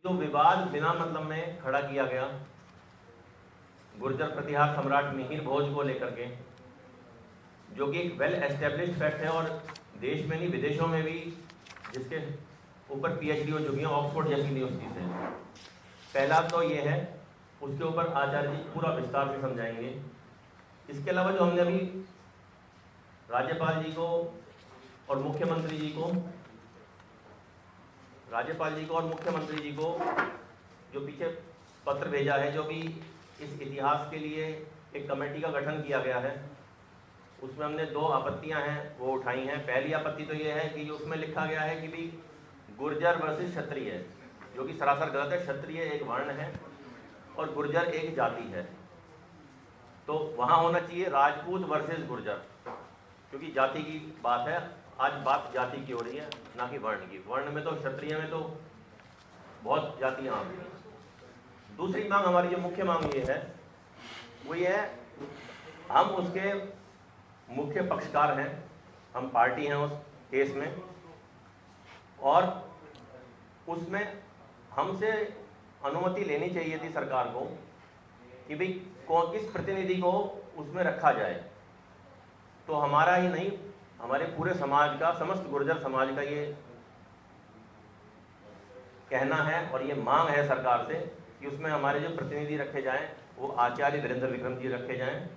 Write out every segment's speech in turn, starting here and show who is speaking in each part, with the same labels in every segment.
Speaker 1: जो विवाद बिना मतलब में खड़ा किया गया गुर्जर प्रतिहार सम्राट मिहिर भोज को लेकर के, जो कि एक वेल एस्टेब्लिश्ड फैक्ट है और देश में नहीं विदेशों में भी जिसके ऊपर पीएचडी हो चुकी है ऑक्सफोर्ड जैसी यूनिवर्सिटी से। पहला तो ये है, उसके ऊपर आचार्य जी पूरा विस्तार से समझाएंगे। इसके अलावा जो हमने अभी राज्यपाल जी को और मुख्यमंत्री जी को जो पीछे पत्र भेजा है, जो भी इस इतिहास के लिए एक कमेटी का गठन किया गया है, उसमें हमने दो आपत्तियां हैं वो उठाई हैं। पहली आपत्ति तो ये है कि उसमें लिखा गया है कि भी गुर्जर वर्सेस क्षत्रिय, जो कि सरासर गलत है। क्षत्रिय एक वर्ण है और गुर्जर एक जाति है, तो वहाँ होना चाहिए राजपूत वर्सेस गुर्जर, क्योंकि जाति की बात है। आज बात जाति की हो रही है, ना कि वर्ण की। वर्ण में तो क्षत्रिय में तो बहुत जातियाँ आ गई। दूसरी मांग हमारी जो मुख्य मांग ये है वो ये है, हम उसके मुख्य पक्षकार हैं, हम पार्टी हैं उस केस में, और उसमें हमसे अनुमति लेनी चाहिए थी सरकार को कि भाई किस प्रतिनिधि को उसमें रखा जाए। तो हमारा ही नहीं, हमारे पूरे समाज का, समस्त गुर्जर समाज का ये कहना है और ये मांग है सरकार से कि उसमें हमारे जो प्रतिनिधि रखे जाएं वो आचार्य वीरेंद्र विक्रम जी रखे जाएं,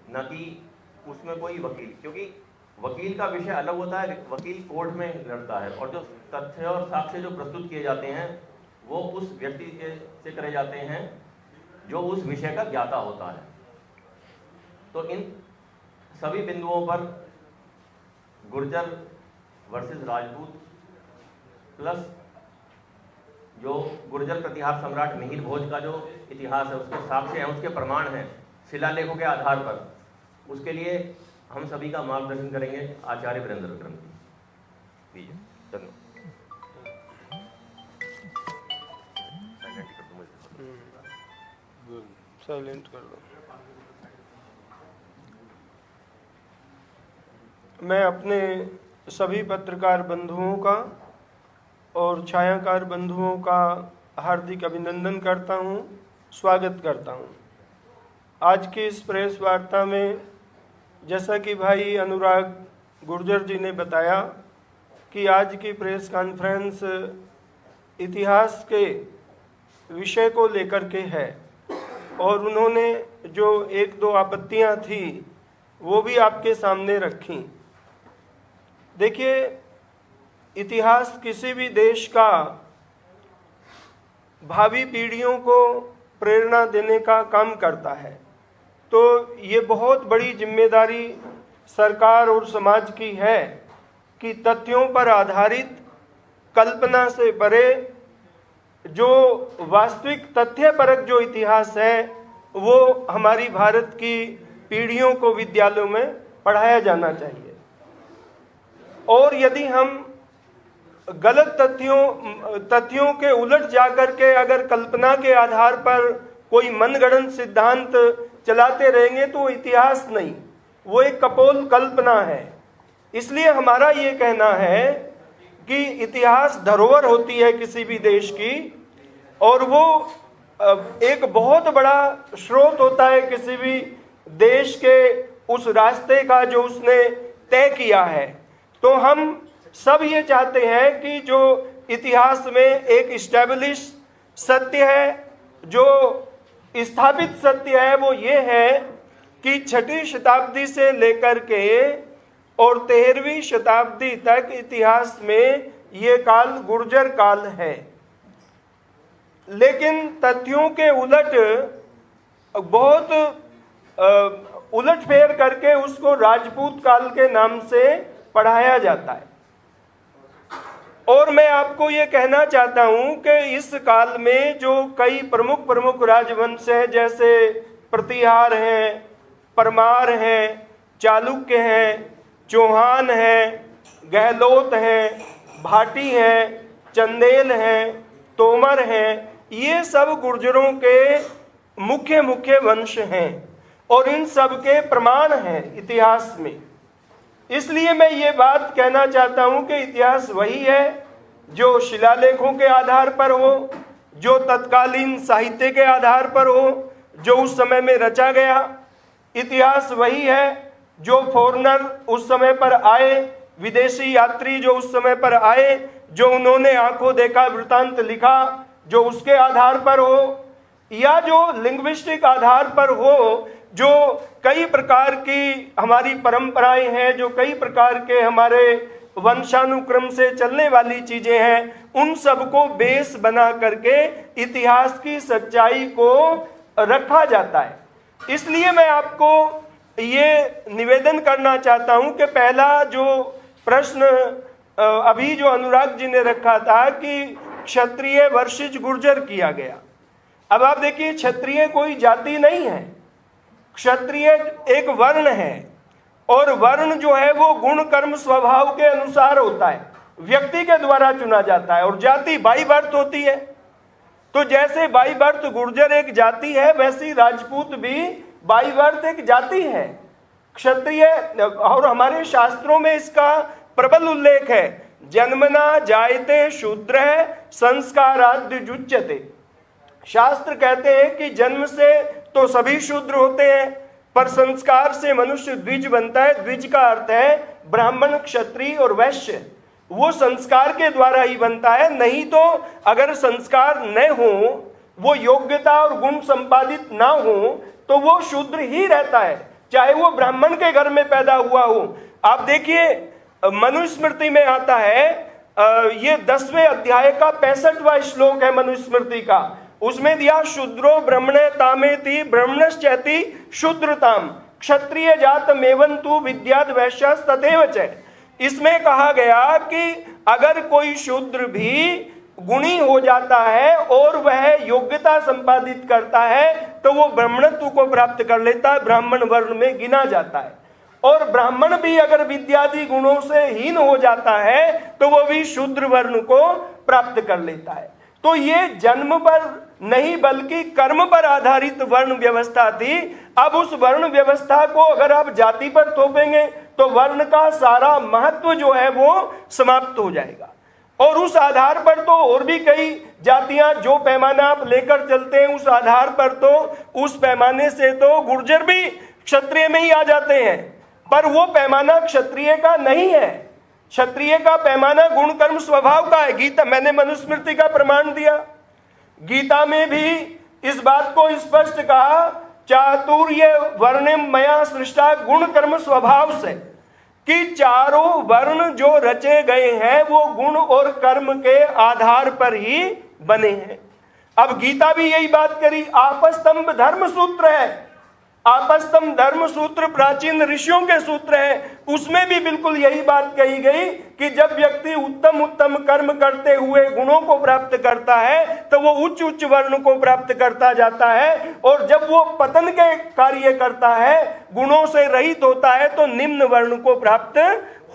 Speaker 1: न कि उसमें कोई वकील, क्योंकि वकील का विषय अलग होता है। वकील कोर्ट में लड़ता है और जो तथ्य और साक्ष्य जो प्रस्तुत किए जाते हैं वो उस व्यक्ति से करे जाते हैं जो उस विषय का ज्ञाता होता है। तो इन सभी बिंदुओं पर गुर्जर वर्सेस राजपूत प्लस जो गुर्जर प्रतिहार सम्राट मिहिर भोज का जो इतिहास है, उसके साक्ष्य हैं, उसके प्रमाण हैं शिलालेखों के आधार पर, उसके लिए हम सभी का मार्गदर्शन करेंगे आचार्य वीरेंद्र विक्रम जी।
Speaker 2: साइलेंट कर दो। मैं अपने सभी पत्रकार बंधुओं का और छायाकार बंधुओं का हार्दिक अभिनंदन करता हूं, स्वागत करता हूं। आज की इस प्रेस वार्ता में जैसा कि भाई अनुराग गुर्जर जी ने बताया कि आज की प्रेस कॉन्फ्रेंस इतिहास के विषय को लेकर के है, और उन्होंने जो एक दो आपत्तियां थी वो भी आपके सामने रखी। देखिए, इतिहास किसी भी देश का भावी पीढ़ियों को प्रेरणा देने का काम करता है, तो ये बहुत बड़ी जिम्मेदारी सरकार और समाज की है कि तथ्यों पर आधारित, कल्पना से परे जो वास्तविक तथ्यपरक जो इतिहास है वो हमारी भारत की पीढ़ियों को विद्यालयों में पढ़ाया जाना चाहिए। और यदि हम गलत तथ्यों के उलट जाकर के अगर कल्पना के आधार पर कोई मनगढ़ंत सिद्धांत चलाते रहेंगे तो इतिहास नहीं, वो एक कपोल कल्पना है। इसलिए हमारा ये कहना है कि इतिहास धरोहर होती है किसी भी देश की, और वो एक बहुत बड़ा स्रोत होता है किसी भी देश के उस रास्ते का जो उसने तय किया है। तो हम सब ये चाहते हैं कि जो इतिहास में एक इस्टेब्लिश सत्य है, जो स्थापित सत्य है, वो ये है कि 6वीं शताब्दी से लेकर के और 13वीं शताब्दी तक इतिहास में ये काल गुर्जर काल है। लेकिन तथ्यों के उलट बहुत उलटफेर करके उसको राजपूत काल के नाम से पढ़ाया जाता है। और मैं आपको ये कहना चाहता हूं कि इस काल में जो कई प्रमुख राजवंश हैं, जैसे प्रतिहार हैं, परमार हैं, चालुक्य हैं, चौहान हैं, गहलोत हैं, भाटी हैं, चंदेल हैं, तोमर हैं, ये सब गुर्जरों के मुख्य वंश हैं और इन सब के प्रमाण हैं इतिहास में। इसलिए मैं ये बात कहना चाहता हूं कि इतिहास वही है जो शिलालेखों के आधार पर हो, जो तत्कालीन साहित्य के आधार पर हो, जो उस समय में रचा गया। इतिहास वही है जो फॉरेनर उस समय पर आए, विदेशी यात्री जो उस समय पर आए, जो उन्होंने आंखों देखा वृतांत लिखा, जो उसके आधार पर हो, या जो लिंग्विस्टिक आधार पर हो, जो कई प्रकार की हमारी परंपराएं हैं, जो कई प्रकार के हमारे वंशानुक्रम से चलने वाली चीजें हैं, उन सबको बेस बना करके इतिहास की सच्चाई को रखा जाता है। इसलिए मैं आपको ये निवेदन करना चाहता हूं कि पहला जो प्रश्न अभी जो अनुराग जी ने रखा था कि क्षत्रिय वर्सेस गुर्जर किया गया। अब आप देखिए, क्षत्रिय कोई जाति नहीं है, क्षत्रिय एक वर्ण है, और वर्ण जो है वो गुण कर्म स्वभाव के अनुसार होता है, व्यक्ति के द्वारा चुना जाता है, और जाति बाई बर्थ होती है। तो जैसे बाई बर्थ गुर्जर एक जाति है, वैसी राजपूत भी बाई बर्थ एक जाति है। क्षत्रिय, और हमारे शास्त्रों में इसका प्रबल उल्लेख है, जन्मना जायते शूद्र संस्काराद्य जुच्यते। शास्त्र कहते हैं कि जन्म से तो सभी शूद्र होते हैं, पर संस्कार से मनुष्य द्विज बनता है। द्विज का अर्थ है ब्राह्मण, क्षत्रिय और वैश्य। वो संस्कार के द्वारा ही बनता है, नहीं तो अगर संस्कार न हो, वो योग्यता और गुण संपादित ना हो, तो वो शूद्र ही रहता है, चाहे वो ब्राह्मण के घर में पैदा हुआ हो। आप देखिए, मनुस्मृति में आता है, ये 10वें अध्याय का 65वां श्लोक है मनुस्मृति का। उसमें दिया, शूद्रो ब्रह्मणे तामेति ब्रह्मणश्चैति शूद्रताम क्षत्रिय जातमेवंतु विद्याद् वैश्यास् तथैव च। इसमें कहा गया कि अगर कोई शूद्र भी गुणी हो जाता है और वह योग्यता संपादित करता है, तो वो ब्राह्मणत्व को प्राप्त कर लेता है, ब्राह्मण वर्ण में गिना जाता है। और ब्राह्मण भी अगर विद्यादि गुणों से हीन हो जाता है, तो वो भी शूद्र वर्ण को प्राप्त कर लेता है। तो ये जन्म पर नहीं बल्कि कर्म पर आधारित वर्ण व्यवस्था थी। अब उस वर्ण व्यवस्था को अगर आप जाति पर थोपेंगे, तो वर्ण का सारा महत्व जो है वो समाप्त हो जाएगा। और उस आधार पर तो और भी कई जातियां, जो पैमाना आप लेकर चलते हैं उस आधार पर, तो उस पैमाने से तो गुर्जर भी क्षत्रिय में ही आ जाते हैं, पर वो पैमाना क्षत्रिय का नहीं है। क्षत्रिय का पैमाना गुण कर्म स्वभाव का है। गीता, मैंने मनुस्मृति का प्रमाण दिया, गीता में भी इस बात को स्पष्ट कहा, चातुर्य वर्णम मया सृष्टा गुण कर्म स्वभाव से, कि चारों वर्ण जो रचे गए हैं वो गुण और कर्म के आधार पर ही बने हैं। अब गीता भी यही बात करी। आपस्तंभ धर्म सूत्र है, आपस्तंभ धर्म सूत्र प्राचीन ऋषियों के सूत्र हैं, उसमें भी बिल्कुल यही बात कही गई कि जब व्यक्ति उत्तम उत्तम कर्म करते हुए गुणों को प्राप्त करता है, तो वो उच्च उच्च वर्ण को प्राप्त करता जाता है, और जब वो पतन के कार्य करता है, गुणों से रहित होता है, तो निम्न वर्ण को प्राप्त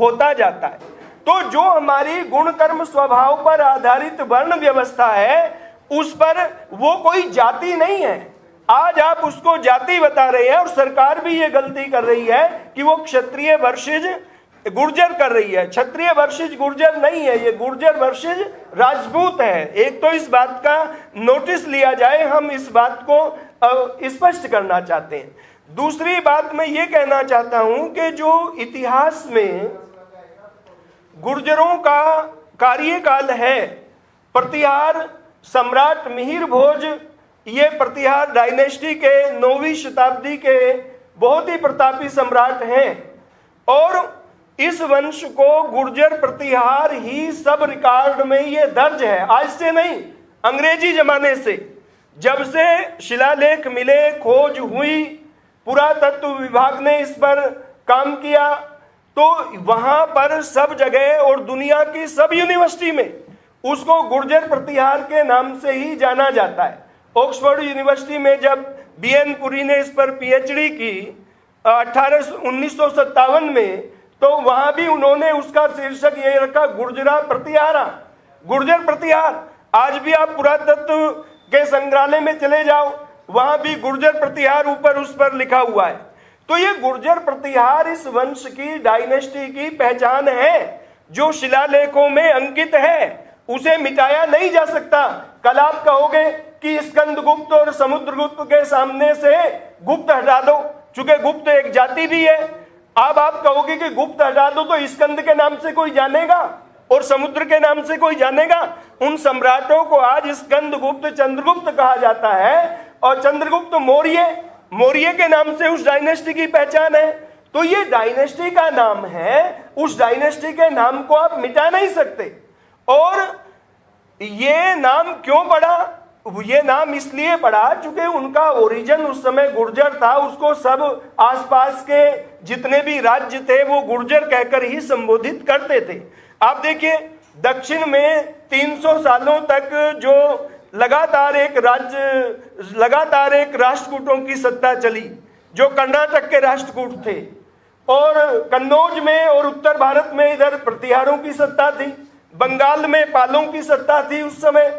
Speaker 2: होता जाता है। तो जो हमारी गुण कर्म स्वभाव पर आधारित वर्ण व्यवस्था है, उस पर वो कोई जाति नहीं है। आज आप उसको जाति बता रहे हैं, और सरकार भी ये गलती कर रही है कि वो क्षत्रिय वर्सेस गुर्जर कर रही है। क्षत्रिय वर्सेस गुर्जर नहीं है, ये गुर्जर वर्सेस राजपूत है। एक तो इस बात का नोटिस लिया जाए, हम इस बात को स्पष्ट करना चाहते हैं। दूसरी बात मैं ये कहना चाहता हूं कि जो इतिहास में गुर्जरों का कार्यकाल है, प्रतिहार सम्राट मिहिर भोज, ये प्रतिहार डायनेस्टी के 9वीं शताब्दी के बहुत ही प्रतापी सम्राट हैं, और इस वंश को गुर्जर प्रतिहार ही सब रिकॉर्ड में ये दर्ज है। आज से नहीं, अंग्रेजी जमाने से, जब से शिलालेख मिले, खोज हुई, पुरातत्व विभाग ने इस पर काम किया, तो वहां पर सब जगह और दुनिया की सब यूनिवर्सिटी में उसको गुर्जर प्रतिहार के नाम से ही जाना जाता है। ऑक्सफोर्ड यूनिवर्सिटी में जब बीएन पुरी ने इस पर पीएचडी की 1957 में, तो वहां भी उन्होंने उसका शीर्षक ये रखा, गुर्जरा प्रतिहारा, गुर्जर प्रतिहार। आज भी आप पुरातत्व के संग्रहालय में चले जाओ, वहां भी गुर्जर प्रतिहार ऊपर उस पर लिखा हुआ है। तो ये गुर्जर प्रतिहार इस वंश की, डायनेस्टी की पहचान है, जो शिलालेखों में अंकित है। उसे मिटाया नहीं जा सकता। कल आप कहोगे कि स्कंदगुप्त और समुद्रगुप्त के सामने से गुप्त हटा दो, चूंकि गुप्त एक जाति भी है। अब आप कहोगे कि गुप्त हटा दो तो स्कंद के नाम से कोई जानेगा और समुद्र के नाम से कोई जानेगा। उन सम्राटों को आज स्कंदगुप्त, चंद्रगुप्त कहा जाता है और चंद्रगुप्त मौर्य के नाम से उस डायनेस्टी की पहचान है। तो ये डायनेस्टी का नाम है, उस डायनेस्टी के नाम को आप मिटा नहीं सकते। और ये नाम क्यों पड़ा? ये नाम इसलिए पड़ा क्योंकि उनका ओरिजिन उस समय गुर्जर था। उसको सब आसपास के जितने भी राज्य थे वो गुर्जर कहकर ही संबोधित करते थे। आप देखिए, दक्षिण में 300 सालों तक जो लगातार एक राष्ट्रकूटों की सत्ता चली, जो कर्नाटक के राष्ट्रकूट थे, और कन्नौज में और उत्तर भारत में इधर प्रतिहारों की सत्ता थी, बंगाल में पालों की सत्ता थी उस समय।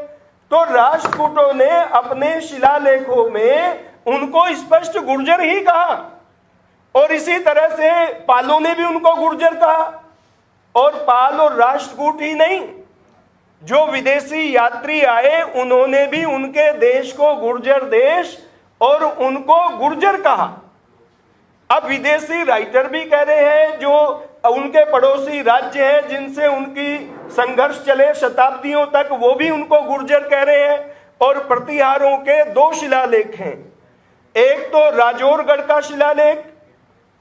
Speaker 2: तो राष्ट्रकूटों ने अपने शिलालेखों में उनको स्पष्ट गुर्जर ही कहा, और इसी तरह से पालों ने भी उनको गुर्जर कहा। और पाल और राष्ट्रकूट ही नहीं, जो विदेशी यात्री आए उन्होंने भी उनके देश को गुर्जर देश और उनको गुर्जर कहा। अब विदेशी राइटर भी कह रहे हैं, जो उनके पड़ोसी राज्य हैं जिनसे उनकी संघर्ष चले शताब्दियों तक, वो भी उनको गुर्जर कह रहे हैं। और प्रतिहारों के 2 शिलालेख हैं। एक तो राजौरगढ़ का शिलालेख,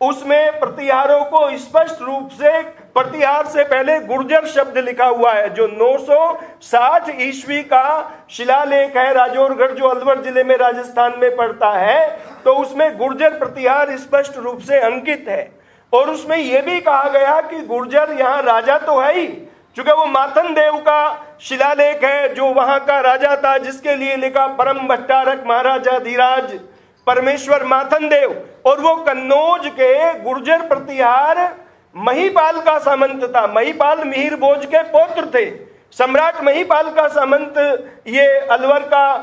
Speaker 2: उसमें प्रतिहारों को स्पष्ट रूप से, प्रतिहार से पहले गुर्जर शब्द लिखा हुआ है, जो 960 ईस्वी का शिलालेख है। राजौरगढ़ जो अलवर जिले में राजस्थान में पड़ता है, तो उसमें गुर्जर प्रतिहार स्पष्ट रूप से अंकित है। और उसमें यह भी कहा गया कि गुर्जर यहाँ राजा तो है ही, चूंकि वो माथन देव का शिलालेख है जो वहां का राजा था, जिसके लिए लिखा परम भट्टारक महाराजा धीराज परमेश्वर माथन देव। और वो कन्नौज के गुर्जर प्रतिहार महीपाल का सामंत था। महीपाल मिहिर भोज के पौत्र थे। सम्राट महीपाल का सामंत ये अलवर का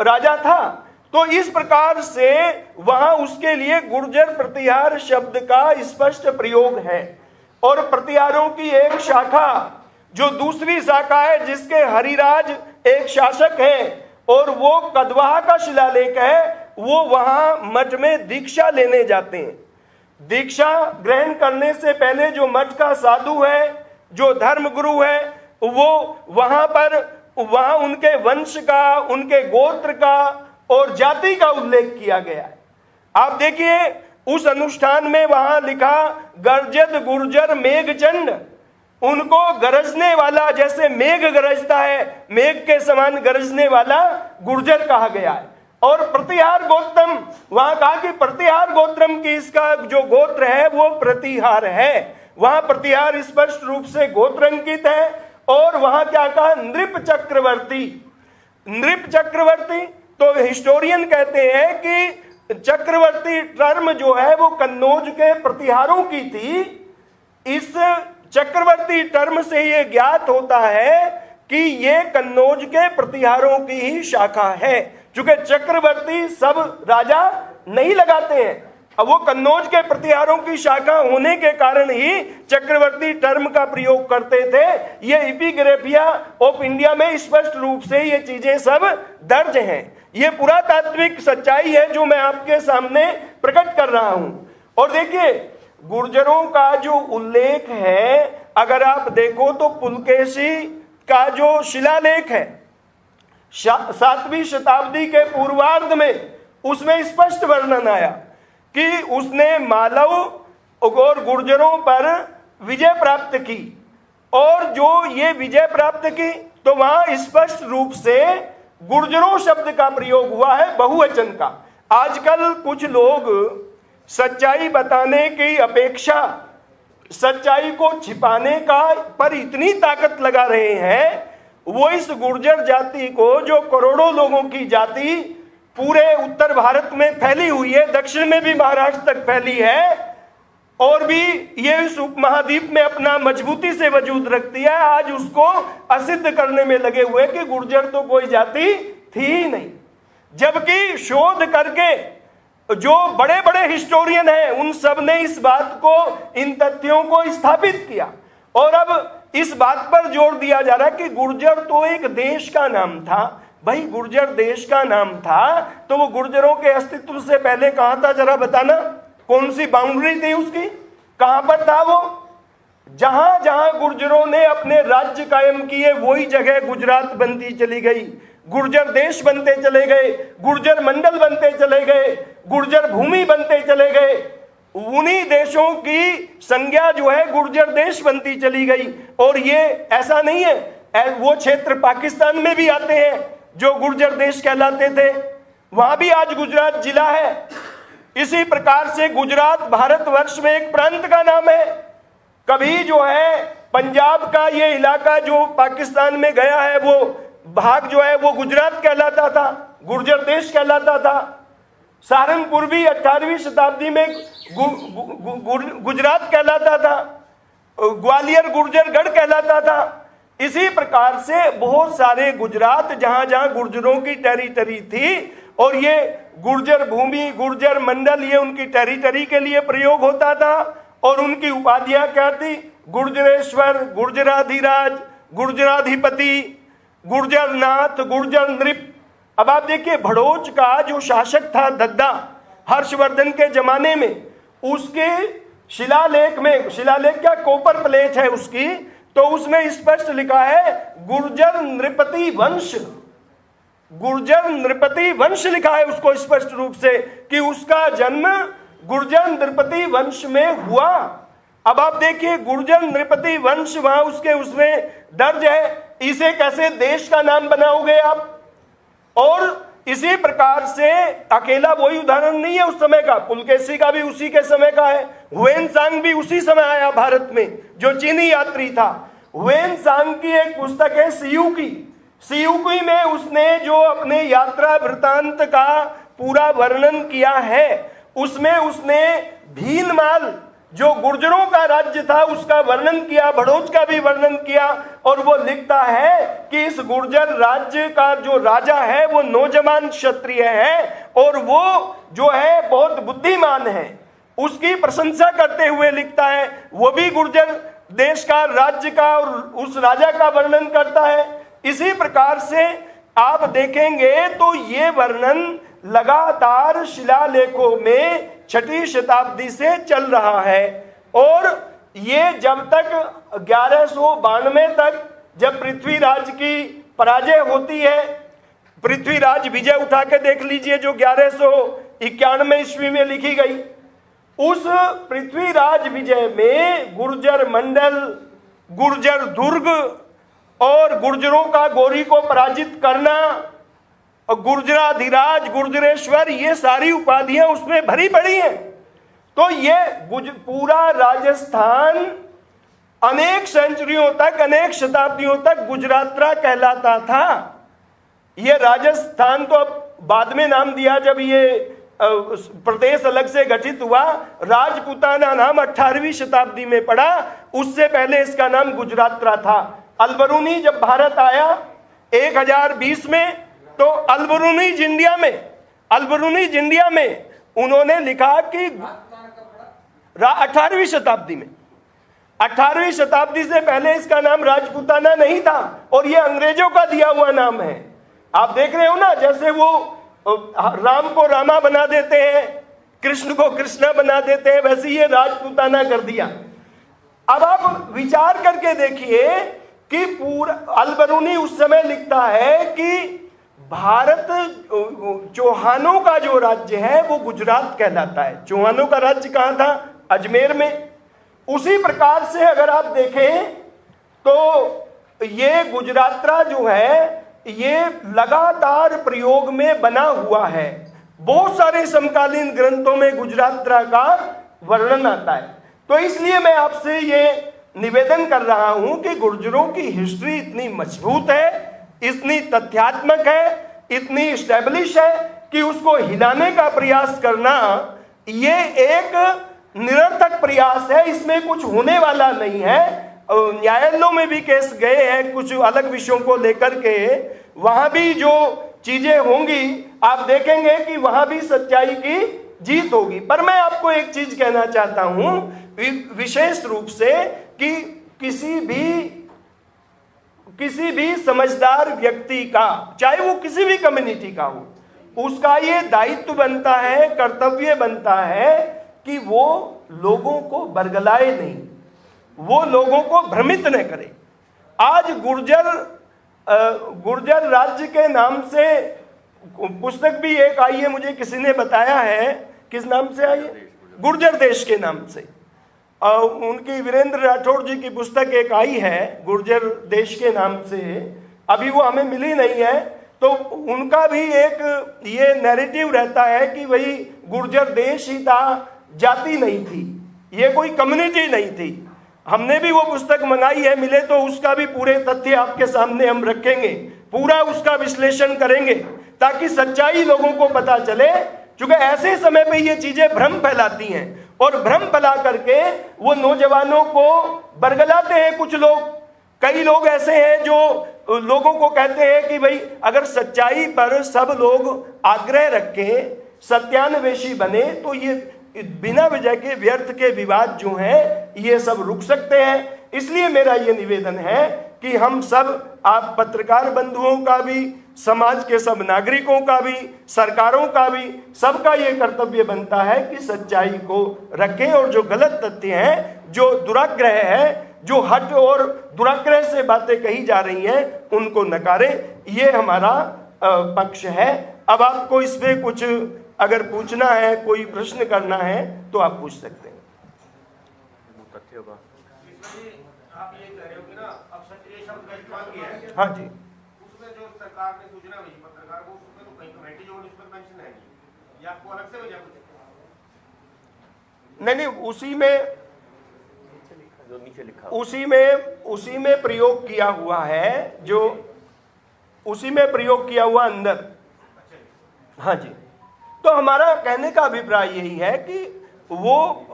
Speaker 2: राजा था। तो इस प्रकार से वहां उसके लिए गुर्जर प्रतिहार शब्द का स्पष्ट प्रयोग है। और प्रतिहारों की एक शाखा, जो दूसरी शाखा है, जिसके हरिराज एक शासक है और वो कदवाहा का शिलालेख है, वो वहां मठ में दीक्षा लेने जाते हैं। दीक्षा ग्रहण करने से पहले जो मठ का साधु है, जो धर्म गुरु है, वो वहां उनके वंश का, उनके गोत्र का और जाति का उल्लेख किया गया है। आप देखिए, उस अनुष्ठान में वहां लिखा गर्जद गुर्जर मेघचंड, उनको गरजने वाला, जैसे मेघ गरजता है, मेघ के समान गरजने वाला गुर्जर कहा गया है। और प्रतिहार गोत्रम, वहां कहा कि प्रतिहार गोत्रम की इसका जो गोत्र है वो प्रतिहार है। वहां प्रतिहार स्पष्ट रूप से गोत्र अंकित है। और वहां क्या कहा? नृप चक्रवर्ती। नृप चक्रवर्ती, तो हिस्टोरियन कहते हैं कि चक्रवर्ती टर्म जो है वो कन्नौज के प्रतिहारों की थी। इस चक्रवर्ती टर्म से ये ज्ञात होता है कि ये कन्नौज के प्रतिहारों की ही शाखा है, क्योंकि चक्रवर्ती सब राजा नहीं लगाते हैं। अब वो कन्नौज के प्रतिहारों की शाखा होने के कारण ही चक्रवर्ती टर्म का प्रयोग करते थे। ये एपिग्राफिया ऑफ इंडिया में स्पष्ट रूप से ये चीजें सब दर्ज हैं। ये पुरातात्विक सच्चाई है जो मैं आपके सामने प्रकट कर रहा हूं। और देखिए, गुर्जरों का जो उल्लेख है, अगर आप देखो तो पुलकेशी का जो शिलालेख है 7वीं शताब्दी के पूर्वार्ध में, उसमें स्पष्ट वर्णन आया कि उसने मालव और गुर्जरों पर विजय प्राप्त की। और जो ये विजय प्राप्त की, तो वहां स्पष्ट रूप से गुर्जरों शब्द का प्रयोग हुआ है, बहुवचन का। आजकल कुछ लोग सच्चाई बताने की अपेक्षा सच्चाई को छिपाने का पर इतनी ताकत लगा रहे हैं, वो इस गुर्जर जाति को, जो करोड़ों लोगों की जाति पूरे उत्तर भारत में फैली हुई है, दक्षिण में भी महाराष्ट्र तक फैली है, और भी ये इस उपमहाद्वीप में अपना मजबूती से वजूद रखती है, आज उसको असिद्ध करने में लगे हुए कि गुर्जर तो कोई जाति थी ही नहीं। जबकि शोध करके जो बड़े बड़े हिस्टोरियन हैं, उन सब ने इस बात को, इन तथ्यों को स्थापित किया। और अब इस बात पर जोर दिया जा रहा है कि गुर्जर तो एक देश का नाम था। भाई गुर्जर देश का नाम था तो वो गुर्जरों के अस्तित्व से पहले कहां था, जरा बताना, कौन सी बाउंड्री थी उसकी, कहां पर था वो? जहां जहां गुर्जरों ने अपने राज्य कायम किए वही जगह गुजरात बनती चली गई, गुर्जर देश बनते चले गए, गुर्जर मंडल बनते चले गए, गुर्जर भूमि बनते चले गए। उन्हीं देशों की संज्ञा जो है गुर्जर देश बनती चली गई। और ये ऐसा नहीं है, वो क्षेत्र पाकिस्तान में भी आते हैं जो गुर्जर देश कहलाते थे, वहां भी आज गुजरात जिला है। इसी प्रकार से गुजरात भारतवर्ष में एक प्रांत का नाम है। कभी जो है पंजाब का ये इलाका जो पाकिस्तान में गया है वो भाग जो है वो गुजरात कहलाता था, गुर्जर देश कहलाता था। सहारनपुर भी 18वीं शताब्दी में गुजरात कहलाता था, ग्वालियर गुर्जरगढ़ कहलाता था। इसी प्रकार से बहुत सारे गुजरात जहां जहां गुर्जरों की टेरिटरी थी, और ये गुर्जर भूमि, गुर्जर मंडल, ये उनकी टेरिटरी के लिए प्रयोग होता था। और उनकी उपाधियां क्या थी? गुर्जरेश्वर, गुर्जराधिराज, गुर्जराधिपति, गुर्जरनाथ, गुर्जर नृप। अब आप देखिए भड़ोच का जो शासक था दद्दा, हर्षवर्धन के जमाने में, उसके शिलालेख में, शिलालेख क्या कोपर प्लेट है उसकी, तो उसमें स्पष्ट लिखा है गुर्जर नृपति वंश, गुर्जर नृपति वंश लिखा है उसको स्पष्ट रूप से कि उसका जन्म गुर्जर नृपति वंश में हुआ। अब आप देखिए गुर्जर नृपति वंश वहां उसके उसमें दर्ज है, इसे कैसे देश का नाम बनाओगे आप? और इसी प्रकार से अकेला वही उदाहरण नहीं है उस समय का, पुलकेशी का भी उसी के समय का है, हुएनसांग भी उसी समय आया भारत में, जो चीनी यात्री था। हुएनसांग की एक पुस्तक है सियुकी में उसने जो अपने यात्रा वृतांत का पूरा वर्णन किया है, उसमें उसने भीलमाल जो गुर्जरों का राज्य था उसका वर्णन किया, भड़ोच का भी वर्णन किया। और वो लिखता है कि इस गुर्जर राज्य का जो राजा है वो नौजवान क्षत्रिय है और वो जो है बहुत बुद्धिमान है, उसकी प्रशंसा करते हुए लिखता है। वो भी गुर्जर देश का, राज्य का और उस राजा का वर्णन करता है। इसी प्रकार से आप देखेंगे तो ये वर्णन लगातार शिलालेखों में 6वीं शताब्दी से चल रहा है। और ये जब तक 1192 तक जब पृथ्वीराज की पराजय होती है, पृथ्वीराज विजय उठा के देख लीजिए जो 1191 ईस्वी में लिखी गई, उस पृथ्वीराज विजय में गुर्जर मंडल, गुर्जर दुर्ग और गुर्जरों का गौरी को पराजित करना, गुर्जराधिराज, गुर्जरेश्वर, ये सारी उपाधियां उसमें भरी पड़ी हैं। तो ये पूरा राजस्थान अनेक सेंचुरियों तक, अनेक शताब्दियों तक गुजरातरा कहलाता था। ये राजस्थान तो अब बाद में नाम दिया जब ये प्रदेश अलग से गठित हुआ, राजपूताना नाम 18वीं शताब्दी में पड़ा, उससे पहले इसका नाम गुजरातरा था। अलबरूनी जब भारत आया 1020 में, तो अलबरूनी जिंडिया में उन्होंने लिखा कि 18वीं शताब्दी में, 18वीं शताब्दी से पहले इसका नाम राजपूताना नहीं था और ये अंग्रेजों का दिया हुआ नाम है। आप देख रहे हो ना, जैसे वो राम को रामा बना देते हैं, कृष्ण को कृष्णा बना देते हैं, वैसे ये राजपूताना कर दिया। अब आप विचार करके देखिए कि पूरा अलबरूनी उस समय लिखता है कि भारत चौहानों का जो राज्य है वो गुजरात कहलाता है। चौहानों का राज्य कहाँ था? अजमेर में। उसी प्रकार से अगर आप देखें तो ये गुजरातरा जो है ये लगातार प्रयोग में बना हुआ है। बहुत सारे समकालीन ग्रंथों में गुजरातरा का वर्णन आता है। तो इसलिए मैं आपसे ये निवेदन कर रहा हूं कि गुर्जरों की हिस्ट्री इतनी मजबूत है, इतनी तथ्यात्मक है, इतनी स्टैब्लिश है कि उसको हिलाने का प्रयास करना ये एक निरर्थक प्रयास है, इसमें कुछ होने वाला नहीं है। न्यायालयों में भी केस गए हैं कुछ अलग विषयों को लेकर के, वहां भी जो चीजें होंगी आप देखेंगे कि वहां भी सच्चाई की जीत होगी। पर मैं आपको एक चीज कहना चाहता हूं विशेष रूप से कि किसी भी किसी भी समझदार व्यक्ति का, चाहे वो किसी भी कम्युनिटी का हो, उसका ये दायित्व बनता है, कर्तव्य बनता है कि वो लोगों को बरगलाए नहीं, वो लोगों को भ्रमित न करे। आज गुर्जर राज्य के नाम से पुस्तक भी एक आई है, मुझे किसी ने बताया है, किस नाम से आई है? गुर्जर देश के नाम से। उनकी वीरेंद्र राठौड़ जी की पुस्तक एक आई है गुर्जर देश के नाम से, अभी वो हमें मिली नहीं है। तो उनका भी एक ये नैरेटिव रहता है कि भाई गुर्जर देश ही था, जाति नहीं थी, ये कोई कम्युनिटी नहीं थी। हमने भी वो पुस्तक मंगाई है, मिले तो उसका भी पूरे तथ्य आपके सामने हम रखेंगे, पूरा उसका विश्लेषण करेंगे ताकि सच्चाई लोगों को पता चले। क्योंकि ऐसे समय पे ये चीजें भ्रम फैलाती हैं और भ्रम फैला करके वो नौजवानों को बरगलाते हैं कुछ लोग। कई लोग ऐसे हैं जो लोगों को कहते हैं कि भाई अगर सच्चाई पर सब लोग आग्रह रखें, सत्यान्वेषी बने, तो ये बिना वजह के व्यर्थ के विवाद जो हैं ये सब रुक सकते हैं। इसलिए मेरा ये निवेदन है कि हम सब, आप पत्रकार बंधुओं का भी, समाज के सब नागरिकों का भी, सरकारों का भी, सबका ये कर्तव्य बनता है कि सच्चाई को रखें और जो गलत तथ्य हैं, जो दुराग्रह है, जो हट और दुराग्रह से बातें कही जा रही हैं, उनको नकारें। ये हमारा पक्ष है। अब आपको इसमें कुछ अगर पूछना है, कोई प्रश्न करना है तो आप पूछ सकते हैं।
Speaker 1: आप ये कह रहे हो कि ना अब क्षत्रिय शब्द का इस्तेमाल किया है।
Speaker 2: हाँ जी।
Speaker 1: उसमें जो सरकार ने सूचना भेजी पत्रकार को, उसमें तो कहीं कमेटी जो उस पर मेंशन है नहीं, या आपको अलग से भेजा कुछ?
Speaker 2: नहीं, उसी में
Speaker 1: जो नीचे लिखा,
Speaker 2: उसी में प्रयोग किया हुआ है, जो उसी में प्रयोग किया हुआ अंदर। हाँ जी। तो हमारा कहने का अभिप्राय यही है कि वो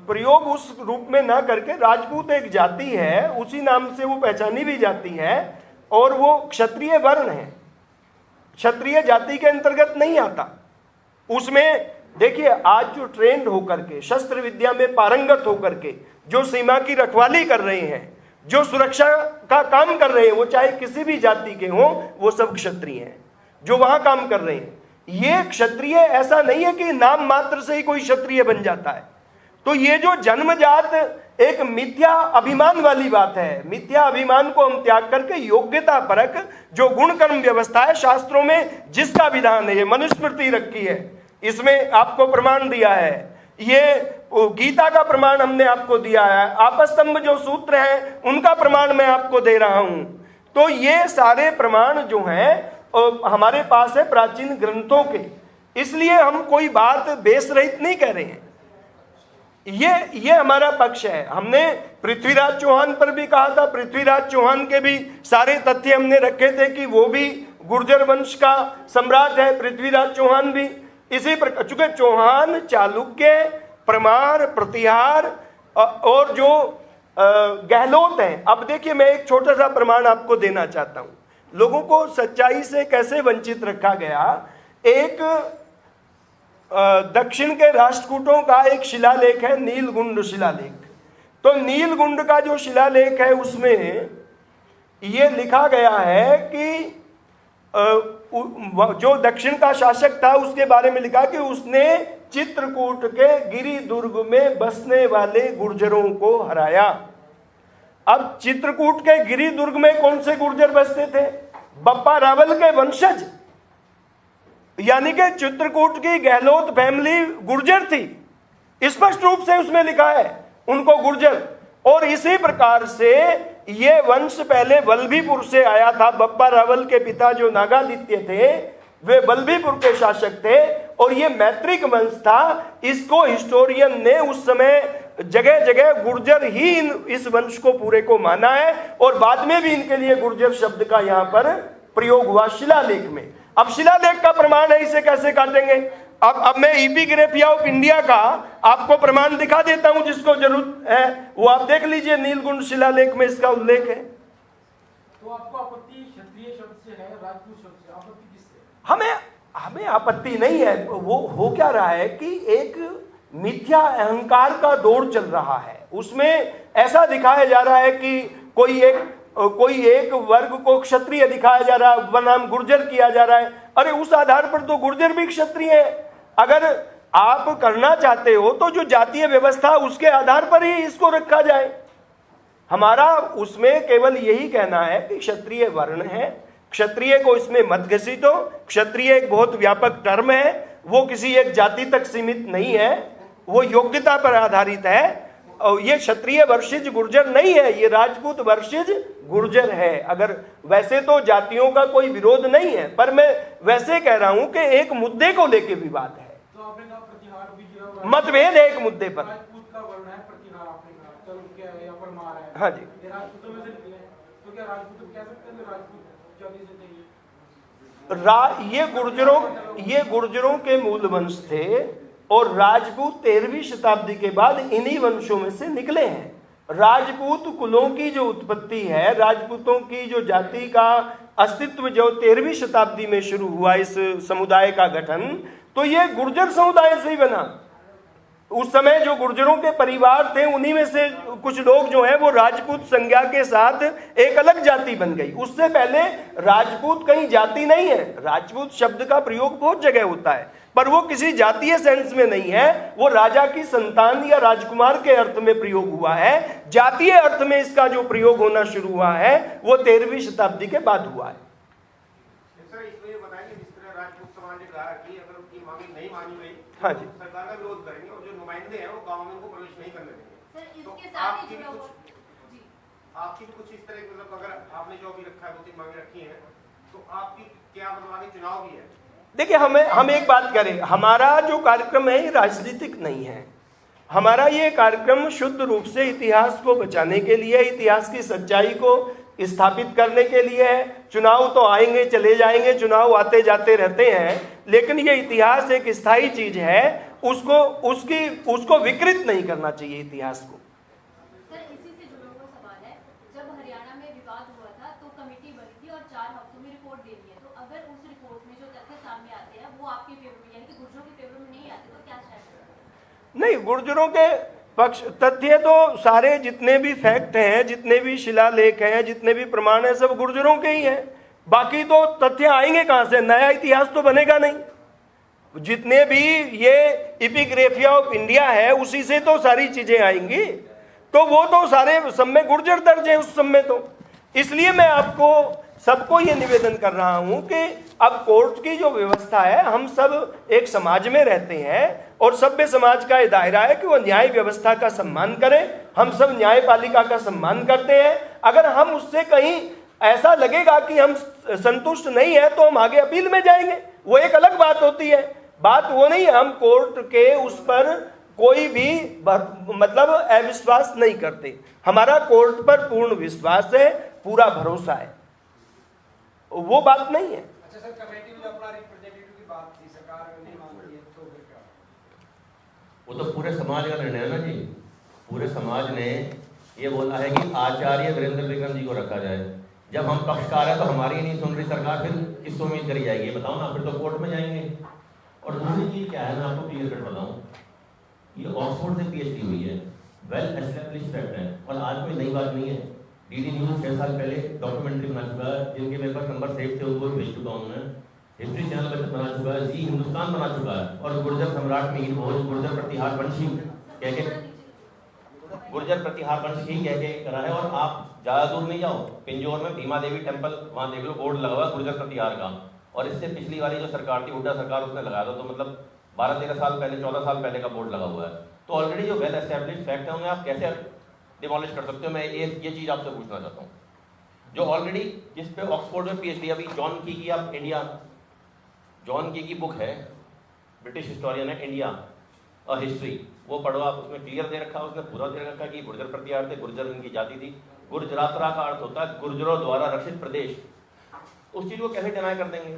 Speaker 2: प्रयोग उस रूप में ना करके, राजपूत एक जाति है, उसी नाम से वो पहचानी भी जाती है और वो क्षत्रिय वर्ण है, क्षत्रिय जाति के अंतर्गत नहीं आता। उसमें देखिए, आज जो ट्रेंड होकर के, शस्त्र विद्या में पारंगत होकर के जो सीमा की रखवाली कर रहे हैं, जो सुरक्षा का काम कर रहे हैं, वो चाहे किसी भी जाति के हों, वो सब क्षत्रिय हैं जो वहां काम कर रहे हैं। ये क्षत्रिय ऐसा नहीं है कि नाम मात्र से ही कोई क्षत्रिय बन जाता है। तो ये जो जन्मजात एक मिथ्या अभिमान वाली बात है, मिथ्या अभिमान को हम त्याग करके योग्यता परक जो गुण कर्म व्यवस्था है शास्त्रों में, जिसका विधान है, ये मनुस्मृति रखी है, इसमें आपको प्रमाण दिया है, ये गीता का प्रमाण हमने आपको दिया है, आपस्तंभ जो सूत्र हैं उनका प्रमाण मैं आपको दे रहा हूं। तो ये सारे प्रमाण जो हैं हमारे पास है प्राचीन ग्रंथों के, इसलिए हम कोई बात बेस रहित नहीं कह रहे हैं। ये हमारा पक्ष है। हमने पृथ्वीराज चौहान पर भी कहा था, पृथ्वीराज चौहान के भी सारे तथ्य हमने रखे थे कि वो भी गुर्जर वंश का सम्राट है, पृथ्वीराज चौहान भी। इसी प्रकार चूंकि चौहान, चालुक्य, परमार, प्रतिहार और जो गहलोत हैं। अब देखिए, मैं एक छोटा सा प्रमाण आपको देना चाहता हूं, लोगों को सच्चाई से कैसे वंचित रखा गया। एक दक्षिण के राष्ट्रकूटों का एक शिलालेख है, नीलगुंड शिलालेख। तो नीलगुंड का जो शिलालेख है उसमें ये लिखा गया है कि जो दक्षिण का शासक था उसके बारे में लिखा कि उसने चित्रकूट के गिरि दुर्ग में बसने वाले गुर्जरों को हराया। अब चित्रकूट के गिरि दुर्ग में कौन से गुर्जर बसते थे? बप्पा रावल के वंशज, यानी कि चित्रकूट की गहलोत फैमिली गुर्जर थी, स्पष्ट रूप से उसमें लिखा है उनको गुर्जर। और इसी प्रकार से ये वंश पहले वल्लभीपुर से आया था। बप्पा रावल के पिता जो नागादित्य थे वे वल्लभीपुर के शासक थे और ये मैत्रिक वंश था। इसको हिस्टोरियन ने उस समय जगह जगह गुर्जर ही इस वंश को पूरे को माना है और बाद में भी इनके लिए गुर्जर शब्द का यहाँ पर प्रयोग हुआ शिलालेख में। अब शिलालेख का प्रमाण है, इसे कैसे काटेंगे? अब मैं एपिग्राफी ऑफ इंडिया का आपको प्रमाण दिखा देता हूं, जिसको जरूरत है वो आप देख लीजिए, नीलगुंड शिलालेख में इसका उल्लेख है।
Speaker 3: तो आपको आपत्ति क्षत्रिय शब्द से है, राजपूत शब्द से आपत्ति किससे?
Speaker 2: हमें आपत्ति नहीं है। वो हो क्या रहा है कि एक मिथ्या अहंकार का दौर चल रहा है, उसमें ऐसा दिखाया जा रहा है कि कोई एक कोई एक वर्ग को क्षत्रिय दिखाया जा रहा है, बनाम गुर्जर किया जा रहा है। अरे उस आधार पर तो गुर्जर भी क्षत्रिय है। अगर आप करना चाहते हो तो जो जातीय व्यवस्था उसके आधार पर ही इसको रखा जाए। हमारा उसमें केवल यही कहना है कि क्षत्रिय वर्ण है, क्षत्रिय को इसमें मत घसीटो। क्षत्रिय एक बहुत व्यापक टर्म है, वो किसी एक जाति तक सीमित नहीं है, वो योग्यता पर आधारित है। और ये क्षत्रिय वर्षिज गुर्जर नहीं है, ये राजपूत वर्षिज गुर्जर है। अगर वैसे तो जातियों का कोई विरोध नहीं है, पर मैं वैसे कह रहा हूं कि एक मुद्दे को लेके विवाद है,
Speaker 3: तो आपने कहा प्रतिहार भी गिरा हुआ है,
Speaker 2: मतभेद है एक मुद्दे पर।
Speaker 3: राजपूत का वर्ण है प्रतिहार, आपने कहा चलो क्या है यहाँ पर मार है।
Speaker 2: हाँ जी,
Speaker 3: ये राजपूतों में से निकले, तो क्या राजपूत कह सकते हैं कि राजपूत जाति से चाहिए?
Speaker 2: ये गुर्जरों के मूल वंश थे और राजपूत 13वीं शताब्दी के बाद इन्हीं वंशों में से निकले हैं। राजपूत कुलों की जो उत्पत्ति है, राजपूतों की जो जाति का अस्तित्व जो 13वीं शताब्दी में शुरू हुआ इस समुदाय का गठन, तो ये गुर्जर समुदाय से ही बना। उस समय जो गुर्जरों के परिवार थे उन्हीं में से कुछ लोग जो हैं वो राजपूत संज्ञा के साथ एक अलग जाति बन गई। उससे पहले राजपूत कहीं जाति नहीं है। राजपूत शब्द का प्रयोग बहुत जगह होता है, पर वो किसी जातीय सेंस में नहीं है, वो राजा की संतान या राजकुमार के अर्थ में प्रयोग हुआ है। जातीय अर्थ में इसका जो प्रयोग होना शुरू हुआ है वो 13वीं शताब्दी के बाद हुआ है। हाँ जी,
Speaker 4: सरकार का विरोध करेंगे और जो नुमाइंदे हैं वो गांव में उनको प्रवेश नहीं करने देंगे।
Speaker 5: सर,
Speaker 4: तो
Speaker 5: इसके साथ ही
Speaker 4: आपकी भी कुछ इस तरह मतलब अगर आपने जो अभी रखा है, 2-3 मांगे रखी हैं, तो आपकी क्या मतलब आगे चुनाव भी है?
Speaker 2: देखिए, हम एक बात करें, हमारा जो कार्यक्रम है ये राजनीतिक नहीं है। हमारा ये कार्यक्रम शुद्ध रूप से इतिहास को बचाने के लिए, इतिहास की सच्चाई को स्थापित करने के लिए है। चुनाव तो आएंगे चले जाएंगे, चुनाव आते जाते रहते हैं, लेकिन ये इतिहास एक स्थायी चीज है, उसको विकृत नहीं करना चाहिए इतिहास को।
Speaker 5: सर, इसी से जुड़ा हुआ सवाल है, जब हरियाणा में विवाद हुआ था तो कमेटी बनी थी और 4 हफ्तों में रिपोर्ट देनी है, तो अगर उस रिपोर्ट में जो तथ्य सामने आते हैं वो आपके फेवर में यानी कि गुर्जरों के फेवर में नहीं आते, तो क्या स्टैंड?
Speaker 2: नहीं, गुर्जरों के पक्ष तथ्य तो सारे जितने भी फैक्ट हैं, जितने भी शिलालेख हैं, जितने भी प्रमाण हैं, सब गुर्जरों के ही हैं। बाकी तो तथ्य आएंगे कहां से? नया इतिहास तो बनेगा नहीं। जितने भी ये एपिग्राफी ऑफ इंडिया है उसी से तो सारी चीजें आएंगी, तो वो तो सारे सब में गुर्जर दर्ज है उस सब में। तो इसलिए मैं आपको सबको ये निवेदन कर रहा हूं कि अब कोर्ट की जो व्यवस्था है, हम सब एक समाज में रहते हैं और सभ्य समाज का ये दायरा है कि वो न्याय व्यवस्था का सम्मान करें। हम सब न्यायपालिका का सम्मान करते हैं। अगर हम उससे कहीं ऐसा लगेगा कि हम संतुष्ट नहीं है तो हम आगे अपील में जाएंगे, वो एक अलग बात होती है। बात वो नहीं है, हम कोर्ट के उस पर कोई भी मतलब अविश्वास नहीं करते। हमारा कोर्ट पर पूर्ण विश्वास है, पूरा भरोसा है, वो बात नहीं है।
Speaker 3: अच्छा सर, कमेटी में अपना रिप्रेजेंटेटिव की बात थी, सरकार नहीं मान रही है, तो फिर क्या?
Speaker 1: वो तो पूरे समाज का निर्णय है ना जी। पूरे समाज ने ये बोला है कि आचार्य वीरेंद्र विक्रम जी को रखा जाए। जब हम पक्षकार है तो हमारी नहीं सुन रही सरकार, फिर किससे उम्मीद करी जाएगी? बताओ ना, फिर तो कोर्ट में जाएंगे। और दूसरी चीज क्या है, मैं आपको क्लियर कट बताऊं, ये ऑक्सफोर्ड से पीएचडी हुई है, वेल एस्टेब्लिश फैक्ट है, और आज कोई नई बात नहीं है। डीडी न्यूज 6 साल पहले डॉक्यूमेंट्री बना चुका है, जिनके मेरे पास नंबर सेव थे उनको भेज चुका हूँ मैं। हिस्ट्री चैनल पर बना चुका है, जी हिंदुस्तान बना चुका है, और गुर्जर सम्राट मीर भोज, गुर्जर प्रतिहार वंशी कह के, गुर्जर प्रतिहार वंश ही कह के करा है। और आप ज़्यादा दूर नहीं जाओ, पिंजौर में भीमा देवी टेम्पल, वहाँ देख लो बोर्ड लगा हुआ गुर्जर प्रतिहार का। और इससे पिछली वाली जो सरकार थी, हुड्डा सरकार, उसने लगाया था, तो मतलब 12-13 साल पहले, 14 साल पहले का बोर्ड लगा हुआ है। तो ऑलरेडी जो वेल एस्टेब्लिश फैक्ट है उन्हें आप कैसे डिमोलिश कर सकते हो? मैं ये चीज़ आपसे पूछना चाहता हूँ, जो ऑलरेडी जिस पे ऑक्सफोर्ड में पीएचडी, अभी जॉन की आप इंडिया, जॉन की बुक है, ब्रिटिश हिस्टोरियन है, इंडिया और हिस्ट्री, वो पढ़ो आप, उसमें क्लियर दे रखा है, उसने पूरा दे रखा कि गुर्जर प्रतिहार थे, गुर्जर उनकी जाति थी। गुर्जरात्रा का अर्थ होता है गुर्जरों द्वारा रक्षित प्रदेश। उस चीज को कैसे डिनाई कर देंगे?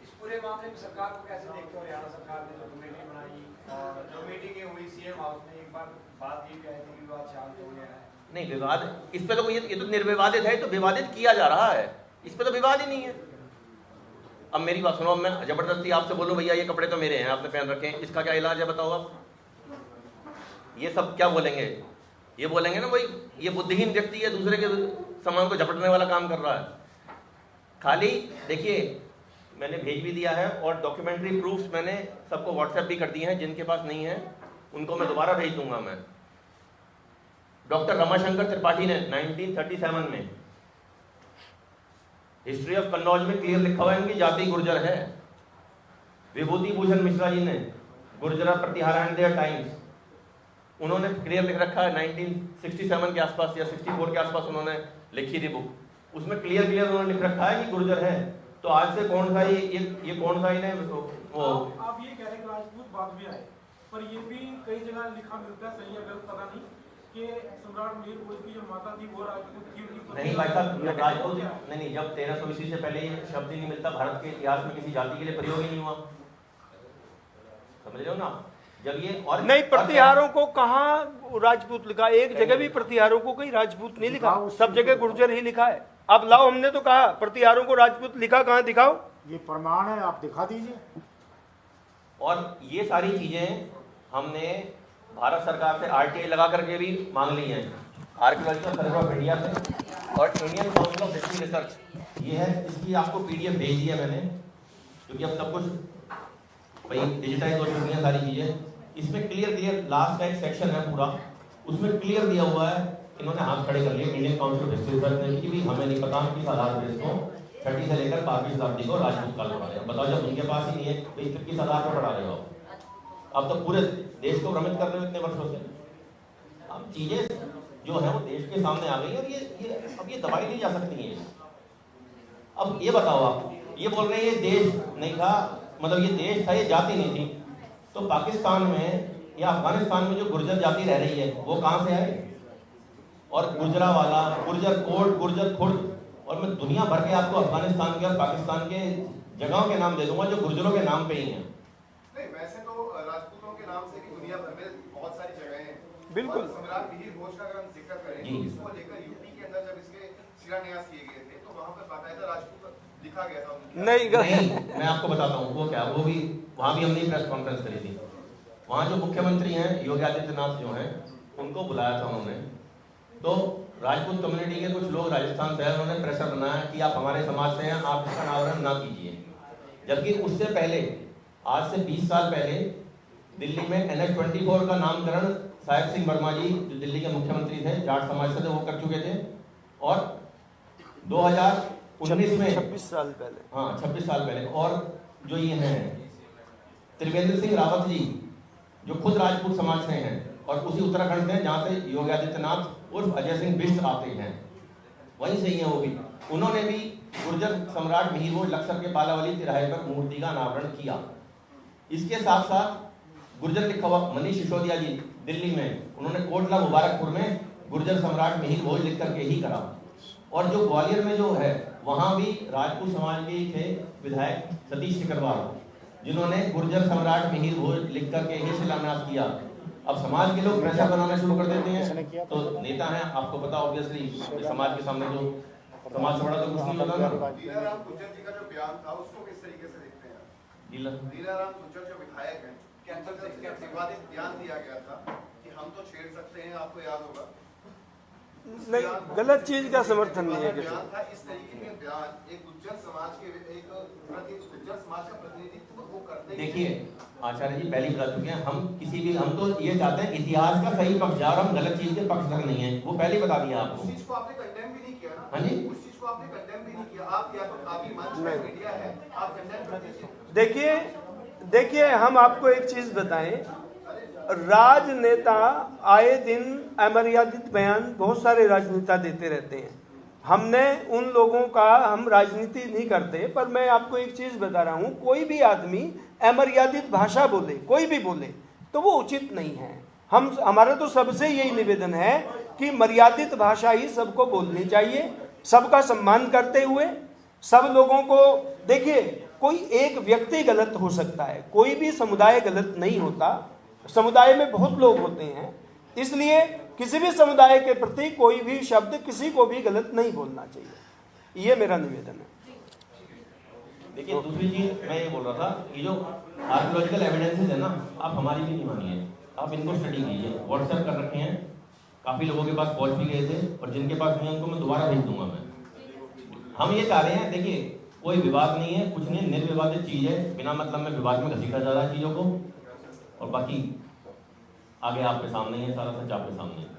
Speaker 3: इस पूरे मामले में सरकार को कैसे देखते हो? हरियाणा सरकार ने जो कमेटी बनाई और जो मीटिंग हुई सीएम हाउस में, एक बार बात ये कही थी कि विवाद शांत हो गया है।
Speaker 1: नहीं, विवाद इस पे तो ये तो निर्विवादित है, तो विवादित किया जा रहा है, इस पे तो विवाद ही नहीं है। अब मेरी बात सुनो, मैं जबरदस्ती आपसे बोलूं भैया ये कपड़े तो मेरे हैं, आपने पहन रखे हैं, इसका क्या इलाज है बताओ आप? ये सब क्या बोलेंगे? ये बोलेंगे ना भाई ये बुद्धिहीन व्यक्ति है, दूसरे के सामान को झपटने वाला काम कर रहा है। खाली देखिए मैंने भेज भी दिया है और डॉक्यूमेंट्री प्रूफ्स मैंने सबको व्हाट्सएप भी कर दिए हैं, जिनके पास नहीं है उनको मैं दोबारा भेज दूंगा। मैं डॉक्टर रमाशंकर त्रिपाठी ने 1937 में हिस्ट्री ऑफ कन्नौज में क्लियर लिखा हुआ है इनकी जाति गुर्जर है। विभूति भूषण मिश्रा जी ने Gurjara Pratihara and their times, उन्होंने क्लियर लिख रखा है 1967 के आसपास या 64 के आसपास उन्होंने लिखी थी बुक, उसमें क्लियर उन्होंने लिख रखा है कि गुर्जर है। तो आज से कौन सा ये कौन सा इन्हें वो
Speaker 6: आप ये कह रहे हैं राजपूत बाद में आए, पर ये भी कई जगह लिखा मिलता है, सही है गलत पता नहीं, कि सम्राट मीर भोज की जो माता थी वो राजपूत थी।
Speaker 1: नहीं भाई साहब, राजपूत नहीं, जब 1300 ईस्वी से पहले ये शब्द ही नहीं मिलता, भारत के इतिहास में किसी जाति के लिए प्रयोग ही नहीं हुआ, समझ रहे हो ना। जब ये और
Speaker 2: नहीं, प्रतिहारों को कहाँ राजपूत लिखा? एक जगह भी प्रतिहारों को कहीं राजपूत नहीं लिखा, सब जगह गुर्जर ही लिखा है। अब लाओ, हमने तो कहा प्रतिहारों को राजपूत लिखा, कहाँ दिखाओ?
Speaker 7: ये प्रमाण है, आप दिखा दीजिए।
Speaker 1: और ये सारी चीजें हमने भारत सरकार से आरटीआई लगा करके भी मांग ली हैं, आर्कियोलॉजिकल सर्वे ऑफ इंडिया से और Indian council of history research. ये है, इसकी आपको पीडीएफ भेज दी है मैंने, क्योंकि अब सब कुछ भाई डिजिटाइज हो चुकी हैं सारी चीजें। इसमें क्लियर लास्ट का एक सेक्शन है पूरा, उसमें क्लियर दिया हुआ है, इन्होंने हाथ खड़े कर लिए Indian council of history research ने कि भी हमें नहीं पता किस आधार पर इसको 30 से लेकर 12वीं शताब्दी को राजपूत काल पढ़ा रहे हो। बताओ, जब उनके पास ही नहीं है तो इस किस आधार पर पढ़ा रहे हो? अब तो पूरे देश को भ्रमित कर रहे हो इतने वर्षों से। अब चीजें जो है वो देश के सामने आ गई और ये अब ये दबाई नहीं जा सकती है। अब ये बताओ, आप ये बोल रहे हैं ये देश नहीं था, मतलब ये देश था, ये जाति नहीं थी, तो पाकिस्तान में या अफगानिस्तान में जो गुर्जर जाति रह रही है वो कहाँ से आए? और गुर्जरा वाला, गुर्जर कोट, गुर्जर खुर्द, और मैं दुनिया भर के आपको अफगानिस्तान के और पाकिस्तान के जगहों के नाम दे दूंगा जो गुर्जरों के नाम पे ही हैं।
Speaker 4: नहीं, वैसे तो राजपूतों के नाम से भी दुनिया भर में बहुत सारी जगहें हैं।
Speaker 2: बिल्कुल।
Speaker 4: सम्राट मिहिर भोज का अगर हम जिक्र करें तो इसको लेकर यूपी के अंदर जब इसके शिलान्यास किए गए थे तो वहाँ पर बाकायदा राजपूत लिखा गया था उनकी।
Speaker 2: नहीं,
Speaker 1: मैं आपको बताता हूँ वो क्या, वो भी वहाँ भी हमने प्रेस कॉन्फ्रेंस करी थी। वहाँ जो मुख्यमंत्री हैं योगी आदित्यनाथ जो हैं, उनको बुलाया था उन्होंने, तो राजपूत कम्युनिटी के कुछ लोग राजस्थान से हैं, उन्होंने प्रेशर बनाया कि आप हमारे समाज से हैं, आप इसका अनावरण ना कीजिए। जबकि उससे पहले, आज से 20 साल पहले दिल्ली में NH-24 का नामकरण साहिब सिंह वर्मा जी जो दिल्ली के मुख्यमंत्री थे, जाट समाज से थे, वो कर चुके थे। और 2019 में
Speaker 2: 26 साल पहले,
Speaker 1: हाँ 26 साल पहले, और जो ये हैं त्रिवेंद्र सिंह रावत जी जो खुद राजपूत समाज से हैं और उसी उत्तराखंड से जहाँ से योगी आदित्यनाथ उर्फ अजय सिंह बिष्ट आते हैं, वहीं से ही हैं वो भी, उन्होंने भी गुर्जर सम्राट मिहिर भोज लक्सर के पालावली तिराहे पर मूर्ति का अनावरण किया। इसके साथ साथ गुर्जर लिखा हुआ मनीष सिसोदिया जी दिल्ली में, उन्होंने कोटला मुबारकपुर में गुर्जर सम्राट मिहिर भोज लिख करके ही करा। और जो ग्वालियर में जो है वहाँ भी राजपूत समाज के थे विधायक सतीश सिकरवार, जिन्होंने गुर्जर सम्राट मिहिर भोज लिख करके ही शिलान्यास किया। अब समाज के लोग प्रेशर बनाना शुरू कर देते हैं, तो नेता हैं, आपको पता ऑब्वियसली समाज के सामने तो समाज से बड़ा तो कुछ नहीं होता ना।
Speaker 4: लीलाराम गुर्जर जी का जो बयान था उसको किस तरीके से देखते हैं? लीलाराम गुर्जर जो विधायक हैं, क्या विवादित बयान दिया गया था कि हम तो छेड़ सकते हैं, आपको याद होगा?
Speaker 2: नहीं, गलत चीज का समर्थन नहीं है।
Speaker 4: बयान था, इस तरीके के बयान एक गुर्जर समाज के गुर्जर समाज का प्रतिनिधित्व वो करते हैं।
Speaker 1: देखिए आचार्य जी पहले बता चुके हैं, हम तो ये चाहते हैं इतिहास का सही पक्षधर, हम गलत चीज के पक्षधर नहीं है, वो पहले बता दिया आपको।
Speaker 4: उस चीज को आपने कंडेम भी नहीं किया ना?
Speaker 1: हाँ जी,
Speaker 4: उस चीज को आपने कंडेम भी नहीं किया। आप या तो आपकी मंच में मीडिया है, आप कंडेम कर दीजिए।
Speaker 2: देखिए हम आपको एक चीज बताएं, राजनेता आए दिन अमर्यादित बयान बहुत सारे राजनेता देते रहते हैं। हमने उन लोगों का, हम राजनीति नहीं करते, पर मैं आपको एक चीज बता रहा हूं, कोई भी आदमी अमर्यादित भाषा बोले, कोई भी बोले, तो वो उचित नहीं है। हमारा तो सबसे यही निवेदन है कि मर्यादित भाषा ही सबको बोलनी चाहिए, सबका सम्मान करते हुए सब लोगों को। देखिए कोई एक व्यक्ति गलत हो सकता है, कोई भी समुदाय गलत नहीं होता, समुदाय में बहुत लोग होते हैं, इसलिए किसी भी समुदाय के प्रति कोई भी शब्द किसी को भी गलत नहीं बोलना चाहिए, ये मेरा निवेदन है।
Speaker 1: देखिए दूसरी चीज मैं ये बोल रहा था, ये जो आर्कियोलॉजिकल एविडेंसेस है ना, आप हमारी भी नहीं मानिए, आप इनको स्टडी कीजिए, व्हाट्सएप कर रखे हैं, काफ़ी लोगों के पास पहुंच भी गए थे, और जिनके पास नहीं है उनको मैं दोबारा भेज दूंगा। मैं हम ये चाह रहे हैं, देखिए कोई विवाद नहीं है, कुछ नहीं, निर्विवादित चीज़ है, बिना मतलब में विवाद में घसीटा जा रहा है चीज़ों को, और बाकी आगे आपके सामने ही है, सारा सच आपके सामने है।